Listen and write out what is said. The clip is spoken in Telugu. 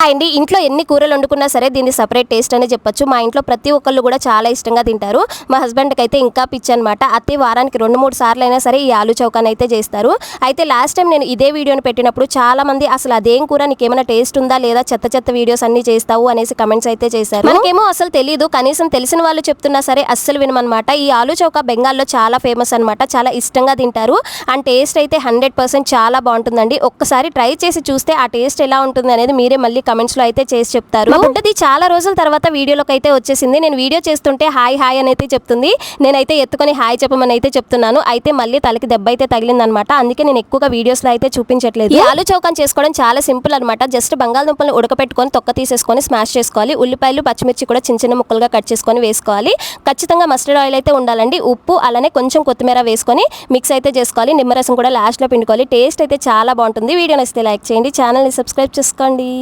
అండి ఇంట్లో ఎన్ని కూరలు వండుకున్నా సరే దీన్ని సెపరేట్ టేస్ట్ అనే చెప్పొచ్చు. మా ఇంట్లో ప్రతి ఒక్కళ్ళు కూడా చాలా ఇష్టంగా తింటారు. మా హస్బెండ్కి అయితే ఇంకా పిచ్చి అనమాట. అతి వారానికి 2-3 సార్లు అయినా సరే ఈ ఆలు చౌకాని అయితే చేస్తారు. అయితే లాస్ట్ టైం నేను ఇదే వీడియోని పెట్టినప్పుడు చాలా మంది అసలు అదేం కూర నీకేమైనా టేస్ట్ ఉందా లేదా చెత్త వీడియోస్ అన్ని చేస్తావు అనేసి కమెంట్స్ అయితే చేశారు. మనకేమో అసలు తెలియదు, కనీసం తెలిసిన వాళ్ళు చెప్తున్నా సరే అస్సలు వినమనమాట. ఈ ఆలు చౌకా బెంగాల్లో చాలా ఫేమస్ అనమాట. చాలా ఇష్టంగా తింటారు. అండ్ టేస్ట్ అయితే 100% చాలా బాగుంటుందండి. ఒక్కసారి ట్రై చేసి చూస్తే ఆ టేస్ట్ ఎలా ఉంటుంది అనేది మీరే మళ్ళీ కమెంట్స్ లో అయితే చేసి చెప్తారు. మా బుడ్డది చాలా రోజుల తర్వాత వీడియోలోకి అయితే వచ్చేసింది. నేను వీడియో చేస్తుంటే హాయ్ అని అయితే చెప్తుంది. నేనైతే ఎత్తుకొని హాయ్ చెప్పమని అయితే చెప్తున్నాను. అయితే మళ్ళీ తలకి దెబ్బ అయితే తగిలిందనమాట. అందుకే నేను ఎక్కువగా వీడియోస్ లో అయితే చూపించట్లేదు. ఈ ఆలు చౌకాని చేసుకోవడం చాలా సింపుల్ అనమాట. జస్ట్ బంగాళదుంపలను ఉడకపెట్టుకొని తొక్క తీసేసుకొని స్మాష్ చేసుకోవాలి. ఉల్లిపాయలు పచ్చిమిర్చి కూడా చిన్న ముక్కలుగా కట్ చేసుకొని వేసుకోవాలి. ఖచ్చితంగా మస్టర్డ్ ఆయిల్ అయితే ఉండాలండి. ఉప్పు అలానే కొంచెం కొత్తిమీర వేసుకొని మిక్స్ అయితే చేసుకోవాలి. నిమ్మరసం కూడా లాస్ట్ లో పిండుకోవాలి. టేస్ట్ అయితే చాలా బాగుంటుంది. వీడియో నచ్చితే లైక్ చేయండి, ఛానల్ని సబ్స్క్రైబ్ చేసుకోండి.